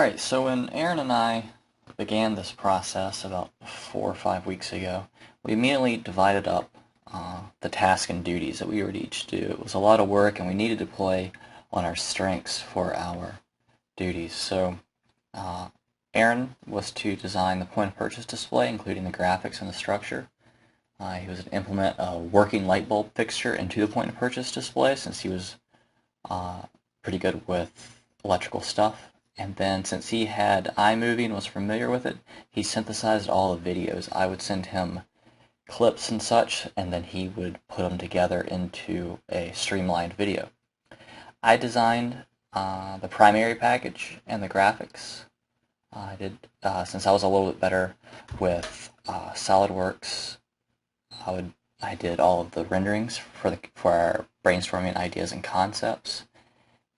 Alright, so when Aaron and I began this process about 4 or 5 weeks ago, we immediately divided up the tasks and duties that we would each do. It was a lot of work and we needed to play on our strengths for our duties. So uh, Aaron was to design the point-of-purchase display, including the graphics and the structure. He was to implement a working light bulb fixture into the point-of-purchase display since he was pretty good with electrical stuff. And then since he had iMovie and was familiar with it, he synthesized all the videos. I would send him clips and such, and then he would put them together into a streamlined video. I designed the primary package and the graphics. I did, since I was a little bit better with SolidWorks, I did all of the renderings for our brainstorming ideas and concepts.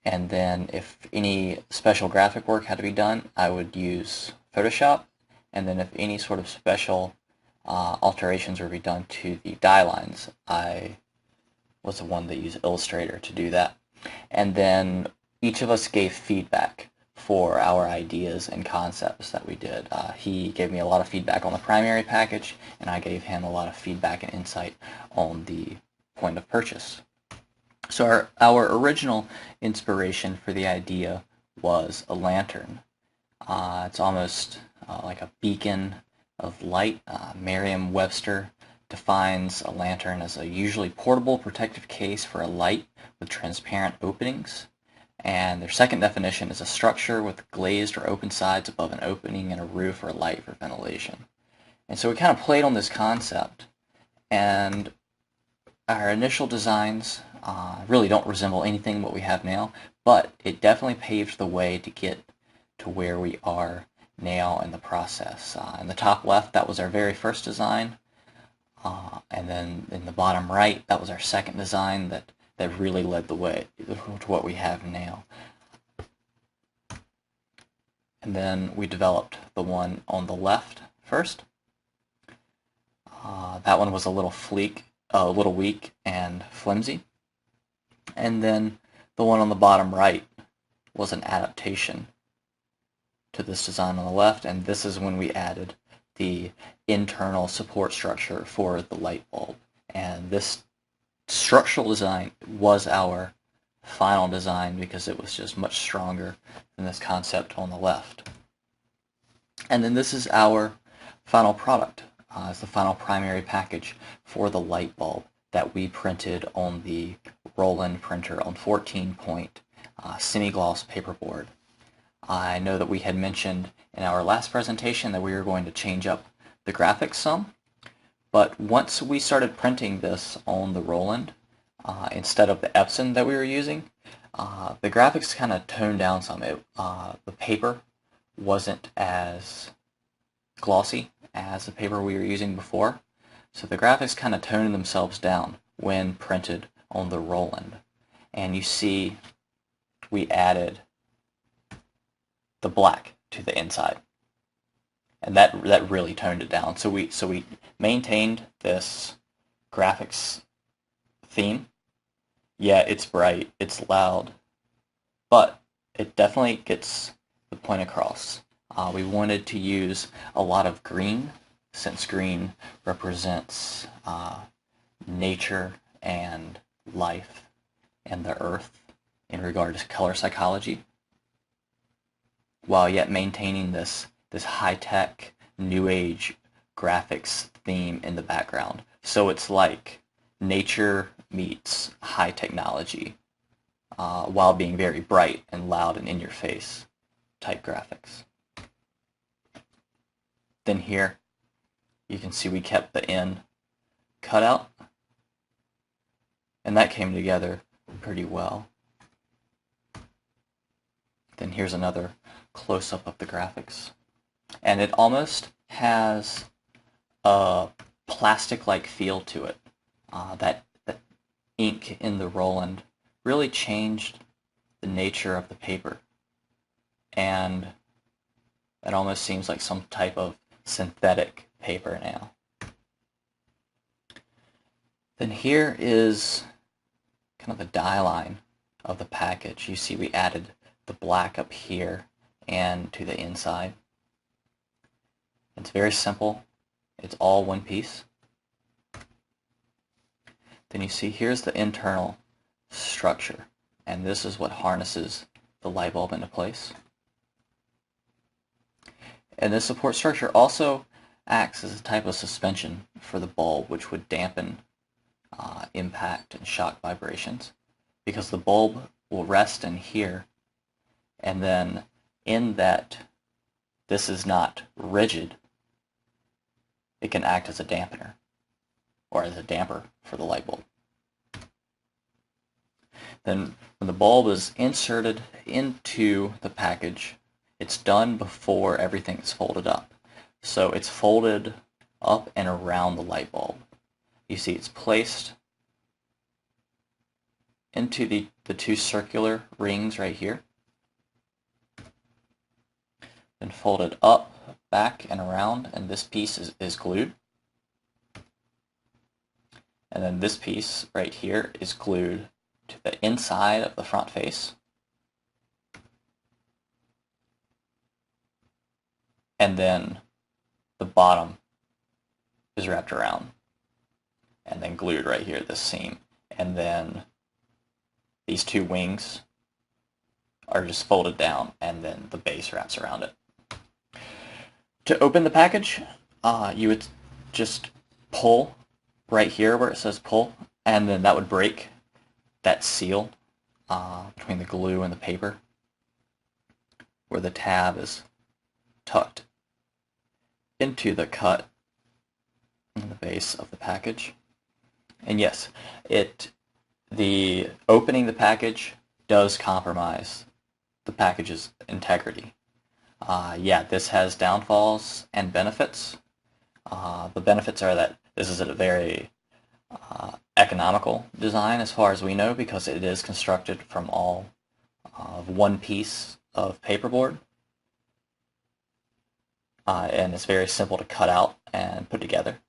And then if any special graphic work had to be done, I would use Photoshop. And then if any sort of special alterations were to be done to the die lines, I was the one that used Illustrator to do that. And then each of us gave feedback for our ideas and concepts that we did. He gave me a lot of feedback on the primary package, and I gave him a lot of feedback and insight on the point of purchase. So our original inspiration for the idea was a lantern. It's almost like a beacon of light. Merriam-Webster defines a lantern as a usually portable protective case for a light with transparent openings. And their second definition is a structure with glazed or open sides above an opening in a roof or light for ventilation. And so we kind of played on this concept, and our initial designs really don't resemble anything what we have now, but it definitely paved the way to get to where we are now in the process. In the top left, that was our very first design, and then in the bottom right, that was our second design that really led the way to what we have now. And then we developed the one on the left first. That one was a little weak and flimsy. And then the one on the bottom right was an adaptation to this design on the left, and this is when we added the internal support structure for the light bulb. And this structural design was our final design because it was just much stronger than this concept on the left. And then this is our final product. It's the final primary package for the light bulb that we printed on the Roland printer on 14-point semi-gloss paperboard. I know that we had mentioned in our last presentation that we were going to change up the graphics some, but once we started printing this on the Roland, instead of the Epson that we were using, the graphics kind of toned down some. The paper wasn't as glossy as the paper we were using before, so the graphics kind of toned themselves down when printed on the Roland. And you see we added the black to the inside, and that really toned it down. So we maintained this graphics theme. Yeah, it's bright, it's loud, but it definitely gets the point across. We wanted to use a lot of green, since green represents nature and life and the earth in regard to color psychology, while yet maintaining this high-tech, new age graphics theme in the background. So it's like nature meets high technology, while being very bright and loud and in-your-face type graphics. Then here, you can see we kept the N cut out, and that came together pretty well. Then here's another close-up of the graphics, and it almost has a plastic-like feel to it. That ink in the Roland really changed the nature of the paper, and it almost seems like some type of synthetic paper now. Then here is kind of the die line of the package. You see we added the black up here and to the inside. It's very simple. It's all one piece. Then you see here's the internal structure, and this is what harnesses the light bulb into place. And this support structure also acts as a type of suspension for the bulb, which would dampen impact and shock vibrations, because the bulb will rest in here, and then in that this is not rigid, it can act as a dampener or as a damper for the light bulb. Then when the bulb is inserted into the package, it's done before everything is folded up. So it's folded up and around the light bulb. You see it's placed into the two circular rings right here, then folded up, back, and around, and this piece is glued. And then this piece right here is glued to the inside of the front face. And then the bottom is wrapped around and then glued right here at this seam. And then these two wings are just folded down, and then the base wraps around it. To open the package, you would just pull right here where it says pull, and then that would break that seal between the glue and the paper where the tab is tucked into the cut in the base of the package. And yes, the opening the package does compromise the package's integrity. Yeah, this has downfalls and benefits. The benefits are that this is a very economical design as far as we know, because it is constructed from all of one piece of paperboard. And it's very simple to cut out and put together.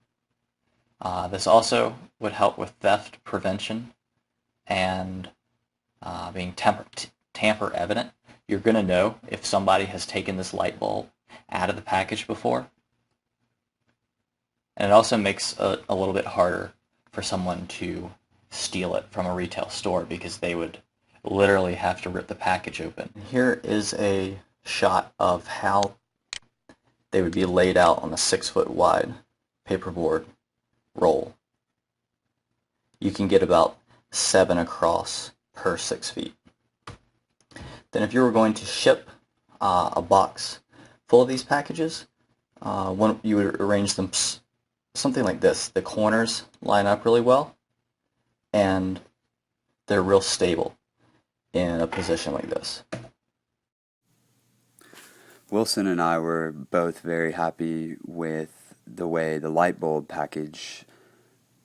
This also would help with theft prevention and being tamper evident. You're going to know if somebody has taken this light bulb out of the package before. And it also makes it a little bit harder for someone to steal it from a retail store, because they would literally have to rip the package open. Here is a shot of how they would be laid out on a 6-foot wide paperboard roll. You can get about 7 across per 6 feet. Then if you were going to ship a box full of these packages, you would arrange them something like this. The corners line up really well, and they're real stable in a position like this. Wilson and I were both very happy with the way the light bulb package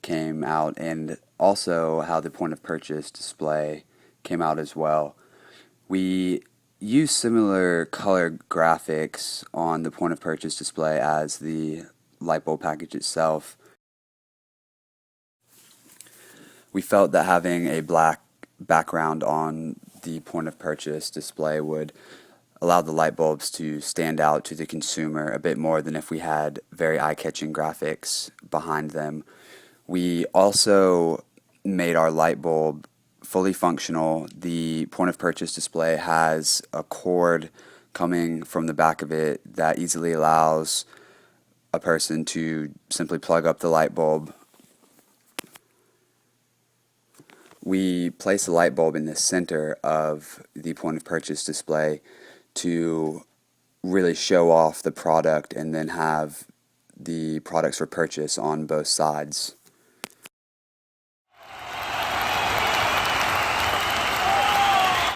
came out, and also how the point of purchase display came out as well. We used similar color graphics on the point of purchase display as the light bulb package itself. We felt that having a black background on the point of purchase display would allow the light bulbs to stand out to the consumer a bit more than if we had very eye-catching graphics behind them. We also made our light bulb fully functional. The point of purchase display has a cord coming from the back of it that easily allows a person to simply plug up the light bulb. We place the light bulb in the center of the point of purchase display to really show off the product, and then have the products for purchase on both sides.